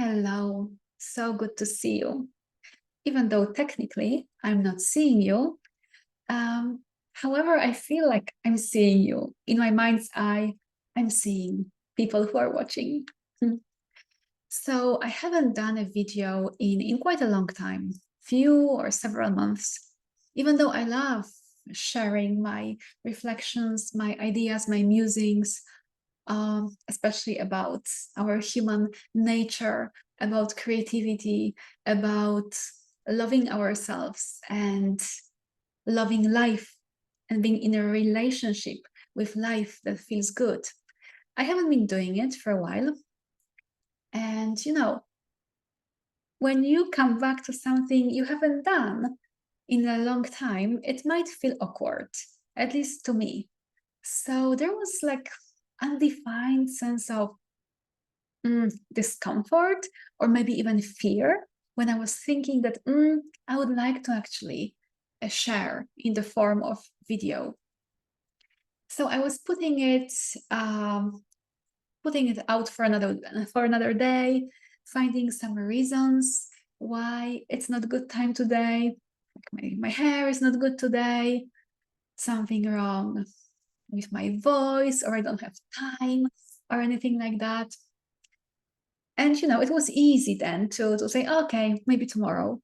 Hello, so good to see you. Even though technically I'm not seeing you, um, however, I feel like I'm seeing you. In my mind's eye, I'm seeing people who are watching. Hmm. So I haven't done a video in quite a long time, few or several months, even though I love sharing my reflections, my ideas, my musings, especially about our human nature, about creativity, about loving ourselves and loving life and being in a relationship with life that feels good. I haven't been doing it for a while. And when you come back to something you haven't done in a long time, it might feel awkward, at least to me. So there was like undefined sense of discomfort or maybe even fear when I was thinking that I would like to actually share in the form of video. So I was putting it out for another day, finding some reasons why it's not a good time today. Like my hair is not good today, something wrong with my voice, or I don't have time, or anything like that. And it was easy then to say, okay, maybe tomorrow.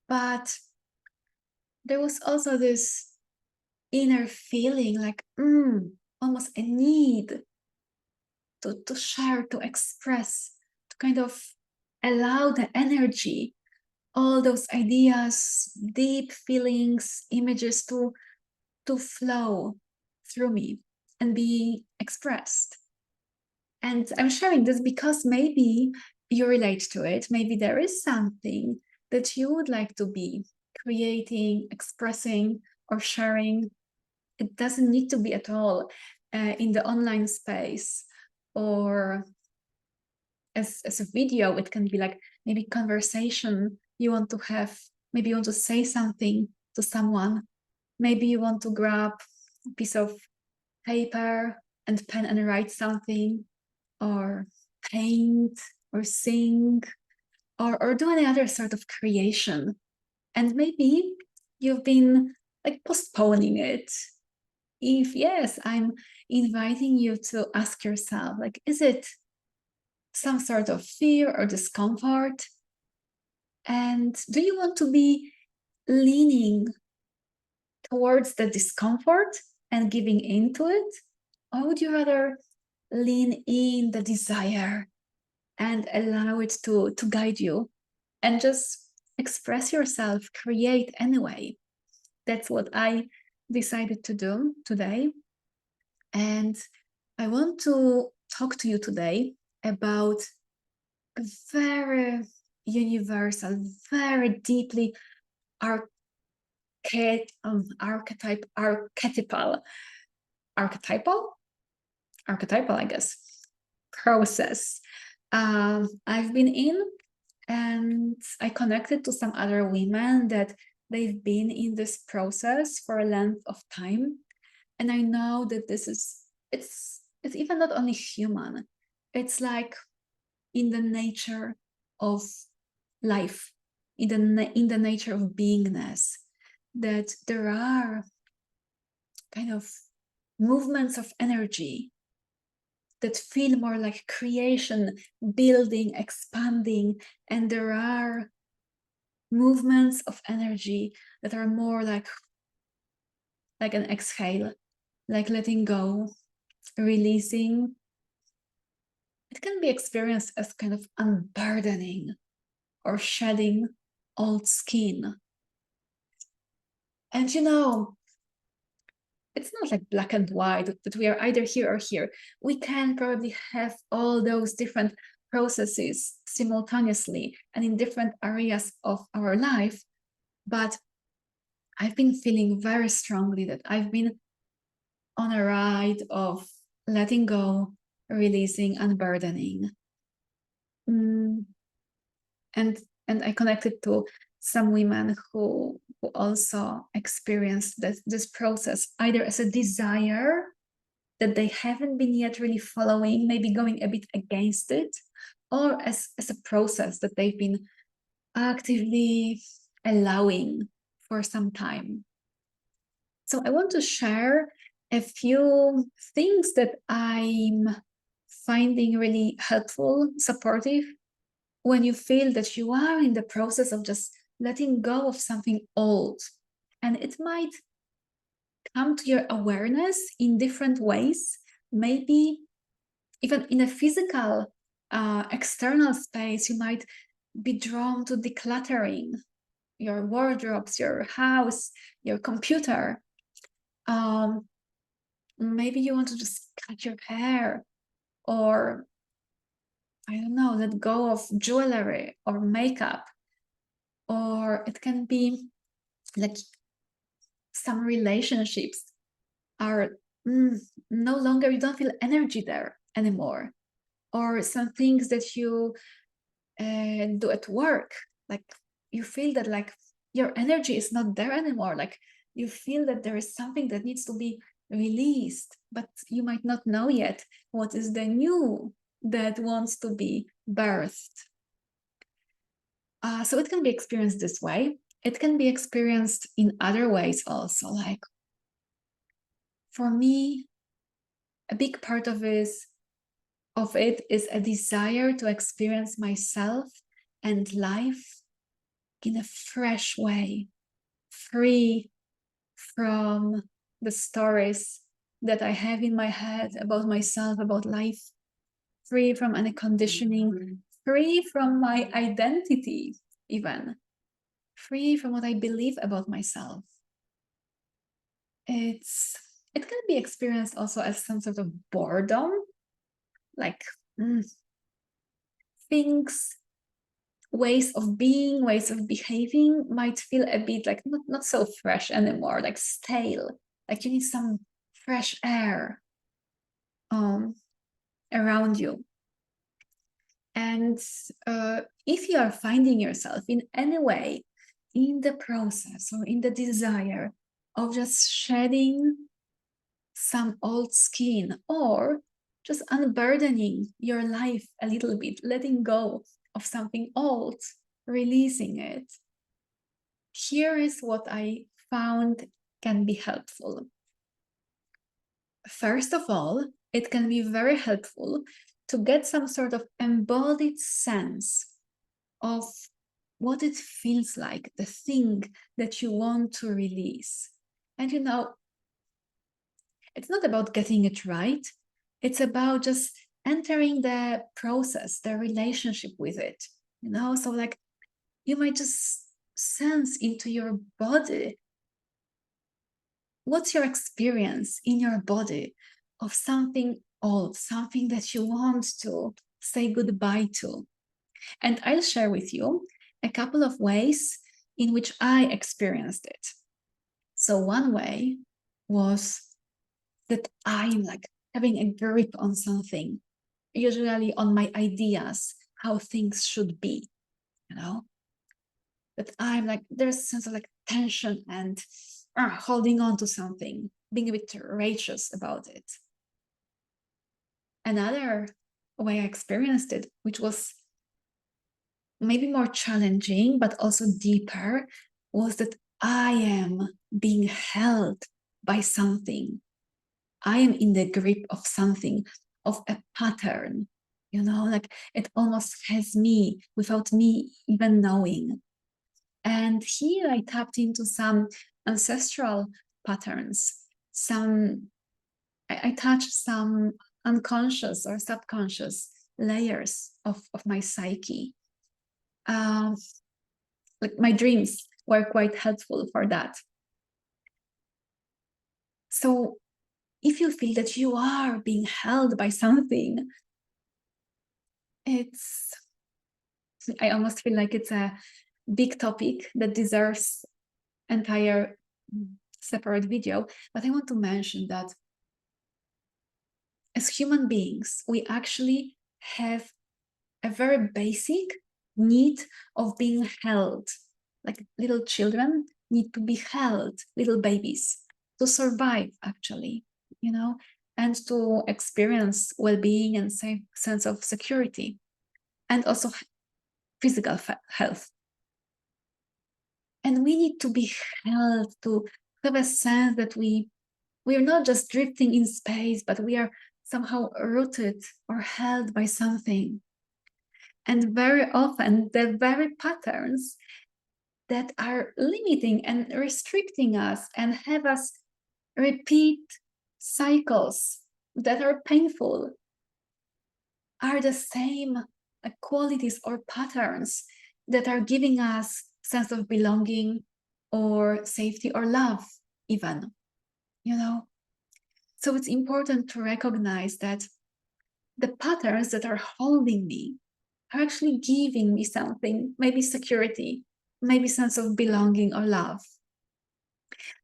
But there was also this inner feeling like almost a need to share, to express, to kind of allow the energy, all those ideas, deep feelings, images to flow through me and be expressed. And I'm sharing this because maybe you relate to it. Maybe there is something that you would like to be creating, expressing, or sharing. It doesn't need to be at all in the online space or as a video. It can be like maybe conversation you want to have. Maybe you want to say something to someone. Maybe you want to grab a piece of paper and pen and write something, or paint, or sing, or do any other sort of creation. And maybe you've been like postponing it. If yes, I'm inviting you to ask yourself, like, is it some sort of fear or discomfort? And do you want to be leaning towards the discomfort and giving into it? Or would you rather lean in the desire and allow it to guide you and just express yourself, create anyway? That's what I decided to do today. And I want to talk to you today about a very universal, very deeply archetypal, I guess, process I've been in. And I connected to some other women that they've been in this process for a length of time. And I know that it's even not only human, it's like in the nature of life, in the nature of beingness, that there are kind of movements of energy that feel more like creation, building, expanding, and there are movements of energy that are more like an exhale, like letting go, releasing. It can be experienced as kind of unburdening or shedding old skin. And it's not like black and white, that we are either here or here. We can probably have all those different processes simultaneously and in different areas of our life. But I've been feeling very strongly that I've been on a ride of letting go, releasing, unburdening. Mm, and I connected to some women who also experienced this process, either as a desire that they haven't been yet really following, maybe going a bit against it, or as a process that they've been actively allowing for some time. So I want to share a few things that I'm finding really helpful, supportive, when you feel that you are in the process of just letting go of something old. And it might come to your awareness in different ways, maybe even in a physical, external space. You might be drawn to decluttering your wardrobes, your house, your computer. Maybe you want to just cut your hair, or I don't know, let go of jewelry or makeup. Or it can be like some relationships are no longer, you don't feel energy there anymore. Or some things that you do at work, like you feel that like your energy is not there anymore. Like you feel that there is something that needs to be released, but you might not know yet what is the new that wants to be birthed. So it can be experienced this way. It can be experienced in other ways also. Like for me, a big part of it is a desire to experience myself and life in a fresh way, free from the stories that I have in my head about myself, about life, free from any conditioning, free from my identity, even free from what I believe about myself. It can be experienced also as some sort of boredom, like things, ways of being, ways of behaving might feel a bit like not so fresh anymore, like stale, like you need some fresh air around you. And if you are finding yourself in any way in the process or in the desire of just shedding some old skin, or just unburdening your life a little bit, letting go of something old, releasing it, here is what I found can be helpful. First of all, it can be very helpful to get some sort of embodied sense of what it feels like, the thing that you want to release. And it's not about getting it right. It's about just entering the process, the relationship with it. So like you might just sense into your body. What's your experience in your body of something old, something that you want to say goodbye to? And I'll share with you a couple of ways in which I experienced it. So one way was that I'm like having a grip on something, usually on my ideas, how things should be, that I'm like, there's a sense of like tension and holding on to something, being a bit righteous about it. Another way I experienced it, which was maybe more challenging, but also deeper, was that I am being held by something. I am in the grip of something, of a pattern, like it almost has me without me even knowing. And here I tapped into some ancestral patterns, I touched some unconscious or subconscious layers of my psyche. Like my dreams were quite helpful for that. So if you feel that you are being held by something, I almost feel like it's a big topic that deserves entire separate video, but I want to mention that as human beings, we actually have a very basic need of being held. Like little children need to be held, little babies, to survive, actually, and to experience well-being and sense of security. and also physical health. And we need to be held, to have a sense that we are not just drifting in space, but we are somehow rooted or held by something. And very often the very patterns that are limiting and restricting us and have us repeat cycles that are painful are the same qualities or patterns that are giving us sense of belonging or safety or love even, you know. So it's important to recognize that the patterns that are holding me are actually giving me something, maybe security, maybe sense of belonging or love.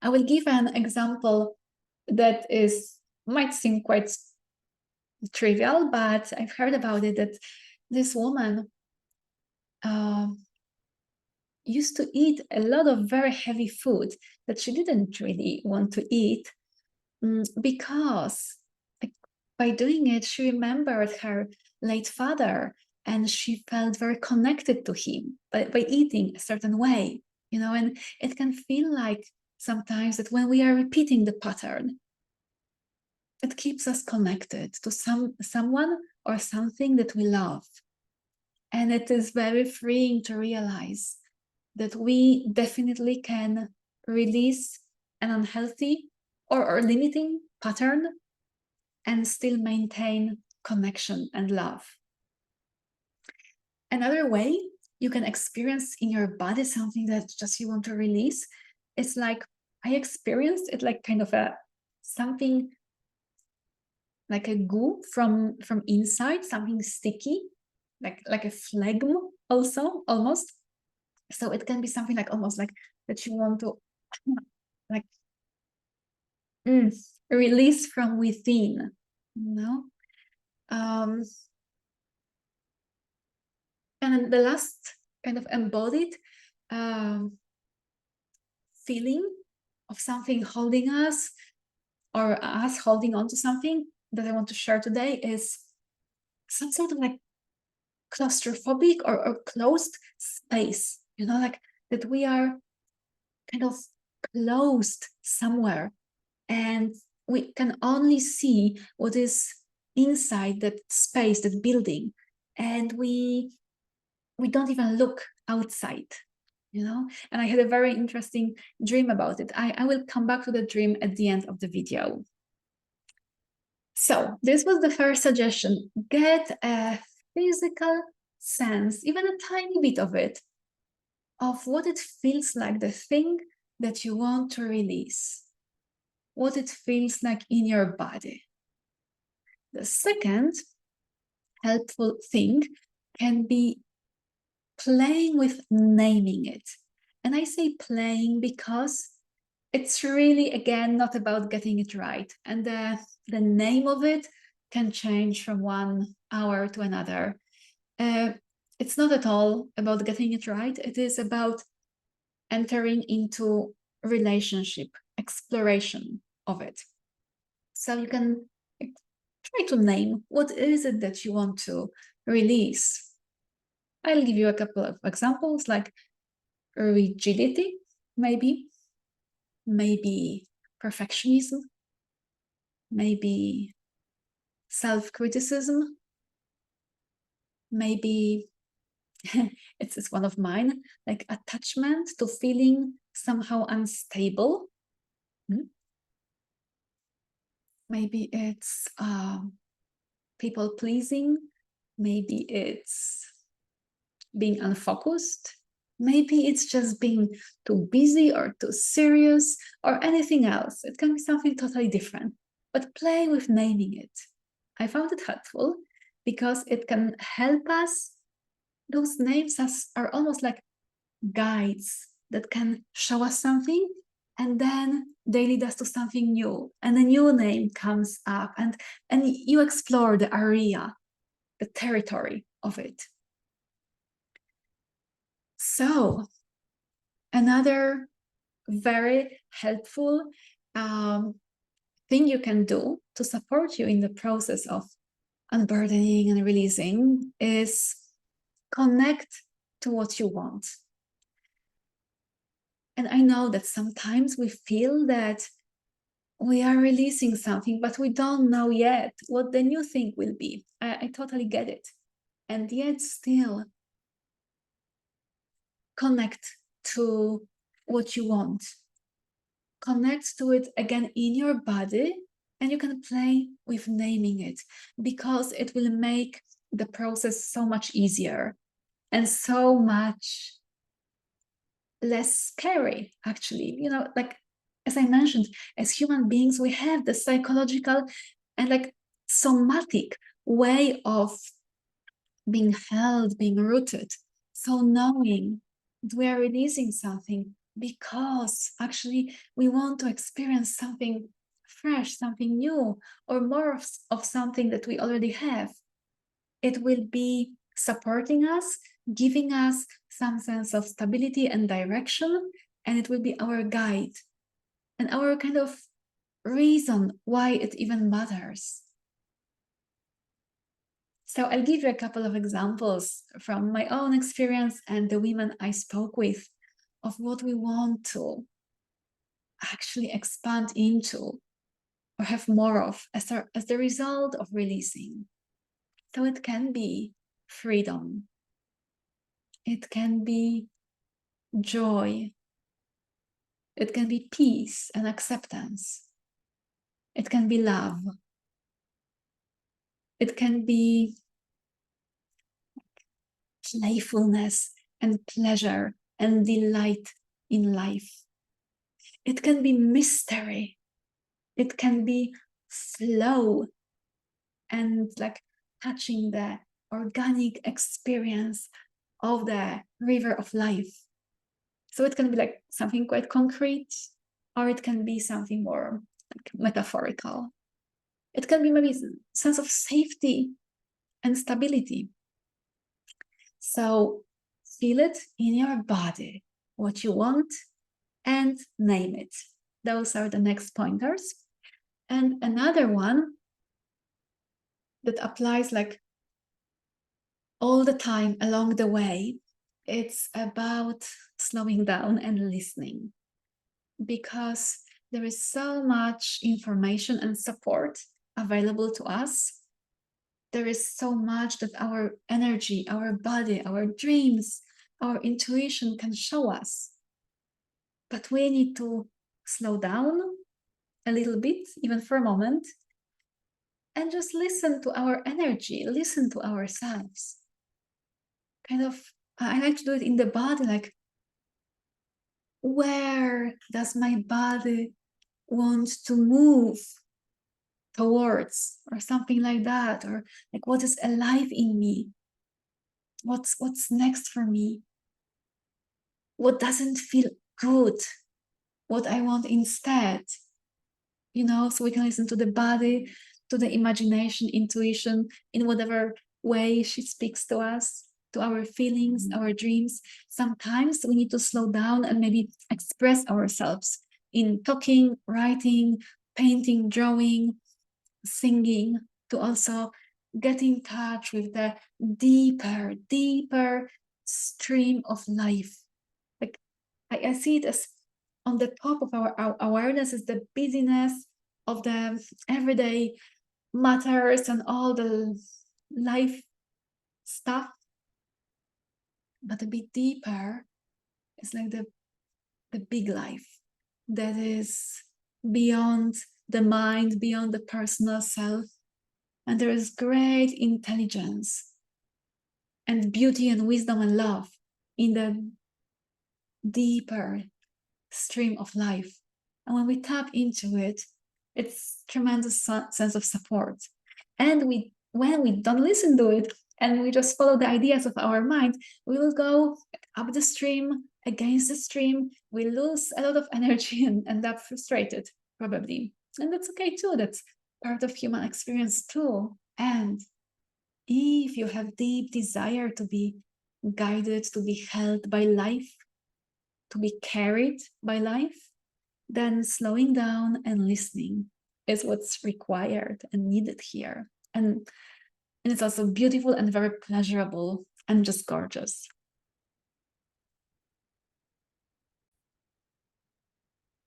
I will give an example that might seem quite trivial, but I've heard about it, that this woman used to eat a lot of very heavy food that she didn't really want to eat, because by doing it, she remembered her late father and she felt very connected to him by eating a certain way, you know. And it can feel like sometimes that when we are repeating the pattern, it keeps us connected to someone or something that we love. And it is very freeing to realize that we definitely can release an unhealthy or limiting pattern and still maintain connection and love. Another way you can experience in your body something that just you want to release, it's like I experienced it like kind of something like a goo from inside, something sticky, like a phlegm also, almost. So it can be something like almost like that you want to like release from within, you know. And then the last kind of embodied feeling of something holding us or us holding on to something that I want to share today is some sort of like claustrophobic or closed space, you know, like that we are kind of closed somewhere and we can only see what is inside that space, that building, and we don't even look outside, you know. And I had a very interesting dream about it. I will come back to the dream at the end of the video. So this was the first suggestion. Get a physical sense, even a tiny bit of it, of what it feels like, the thing that you want to release, what it feels like in your body. The second helpful thing can be playing with naming it. And I say playing because it's really, again, not about getting it right. And the name of it can change from 1 hour to another. It's not at all about getting it right. It is about entering into relationship, exploration of it. So you can try to name what is it that you want to release. I'll give you a couple of examples, like rigidity, maybe perfectionism, maybe self-criticism, maybe it's one of mine, like attachment to feeling somehow unstable. Maybe it's people pleasing, maybe it's being unfocused, maybe it's just being too busy or too serious or anything else. It can be something totally different, but play with naming it. I found it helpful because it can help us. Those names are almost like guides that can show us something, and then they lead us to something new, and a new name comes up, and you explore the area, the territory of it. So another very helpful thing you can do to support you in the process of unburdening and releasing is Connect to what you want. And I know that sometimes we feel that we are releasing something, but we don't know yet what the new thing will be. I totally get it. And yet still connect to what you want. Connect to it again in your body, and you can play with naming it, because it will make the process so much easier and so much less scary, actually. Like, as I mentioned, as human beings, we have the psychological and like somatic way of being held, being rooted. So knowing that we are releasing something because actually we want to experience something fresh, something new, or more of something that we already have, it will be supporting us, giving us some sense of stability and direction, and it will be our guide and our kind of reason why it even matters. So I'll give you a couple of examples from my own experience and the women I spoke with of what we want to actually expand into or have more of as the result of releasing. So it can be freedom. It can be joy. It can be peace and acceptance. It can be love. It can be playfulness and pleasure and delight in life. It can be mystery. It can be flow and like touching the organic experience of the river of life. So it can be like something quite concrete, or it can be something more like metaphorical. It can be maybe a sense of safety and stability. So feel it in your body, what you want, and name it. Those are the next pointers. And another one that applies like all the time along the way, it's about slowing down and listening, because there is so much information and support available to us. There is so much that our energy, our body, our dreams, our intuition can show us. But we need to slow down a little bit, even for a moment, and just listen to our energy, listen to ourselves. Kind of, I like to do it in the body, like, where does my body want to move towards, or something like that, or like, what is alive in me? What's next for me? What doesn't feel good? What I want instead? So we can listen to the body, to the imagination, intuition, in whatever way she speaks to us, to our feelings, our dreams. Sometimes we need to slow down and maybe express ourselves in talking, writing, painting, drawing, singing, to also get in touch with the deeper stream of life. Like, I see it as on the top of our awareness is the busyness of the everyday matters and all the life stuff. But a bit deeper is like the big life that is beyond the mind, beyond the personal self. And there is great intelligence and beauty and wisdom and love in the deeper stream of life. And when we tap into it, it's tremendous sense of support. And when we don't listen to it and we just follow the ideas of our mind, we will go up the stream, against the stream. We lose a lot of energy and end up frustrated, probably. And that's okay too. That's part of human experience too. And if you have deep desire to be guided, to be held by life, to be carried by life, then slowing down and listening is what's required and needed here. And it's also beautiful and very pleasurable and just gorgeous.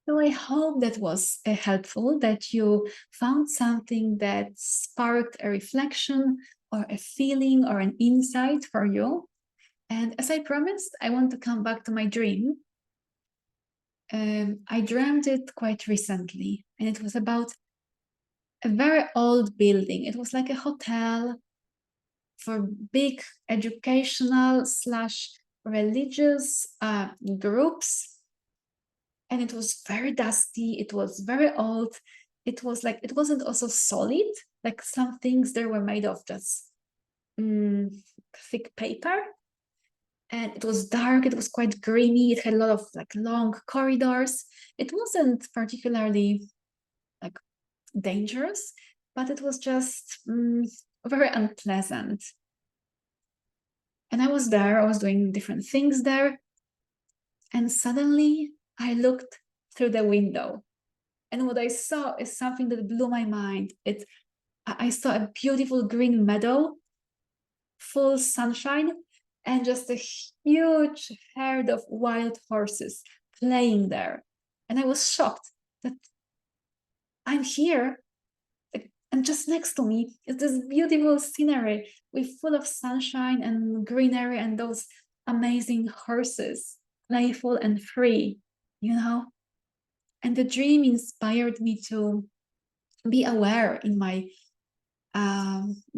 So I hope that was helpful, that you found something that sparked a reflection or a feeling or an insight for you. And as I promised, I want to come back to my dream. I dreamt it quite recently, and it was about a very old building. It was like a hotel for big educational slash religious groups, and it was very dusty. It was very old. It was like, it wasn't also solid. Like some things there were made of just thick paper, and it was dark. It was quite grimy. It had a lot of like long corridors. It wasn't particularly like dangerous, but it was just very unpleasant. And I was there, I was doing different things there. And suddenly I looked through the window. And what I saw is something that blew my mind. I saw a beautiful green meadow, full sunshine, and just a huge herd of wild horses playing there. And I was shocked that I'm here, and just next to me is this beautiful scenery with full of sunshine and greenery and those amazing horses, playful and free, you know? And the dream inspired me to be aware in my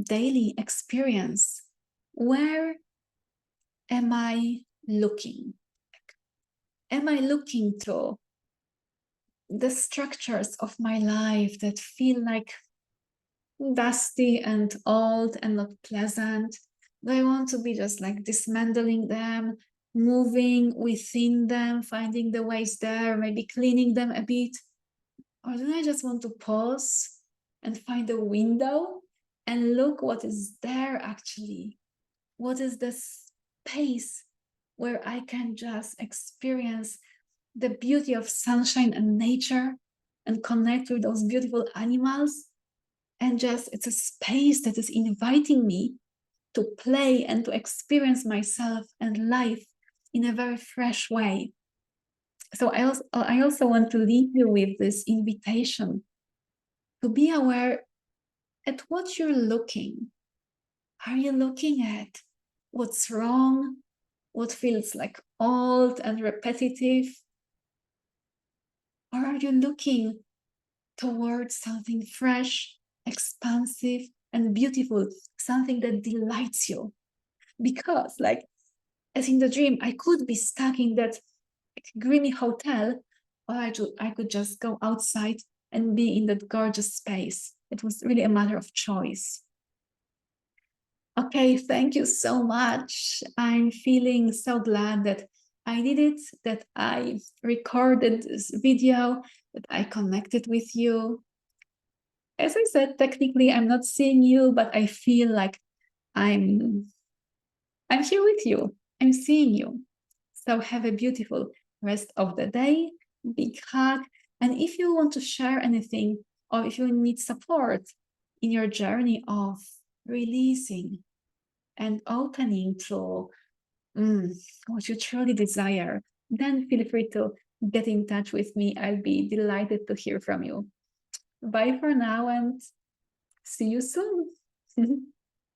daily experience. Where am I looking? Am I looking to the structures of my life that feel like dusty and old and not pleasant? Do I want to be just like dismantling them, moving within them, finding the ways there, maybe cleaning them a bit? Or do I just want to pause and find a window and look what is there actually? What is the space where I can just experience the beauty of sunshine and nature and connect with those beautiful animals? And just, it's a space that is inviting me to play and to experience myself and life in a very fresh way. So I also want to leave you with this invitation to be aware at what you're looking. Are you looking at what's wrong? What feels like old and repetitive? Or are you looking towards something fresh, expansive, and beautiful, something that delights you? Because, like, as in the dream, I could be stuck in that grimy hotel, or I could just go outside and be in that gorgeous space. It was really a matter of choice. Okay, thank you so much. I'm feeling so glad that I did it, that I recorded this video, that I connected with you. As I said, technically I'm not seeing you, but I feel like I'm here with you. I'm seeing you. So have a beautiful rest of the day. Big hug. And if you want to share anything, or if you need support in your journey of releasing and opening to what you truly desire, then feel free to get in touch with me. I'll be delighted to hear from you. Bye for now and see you soon.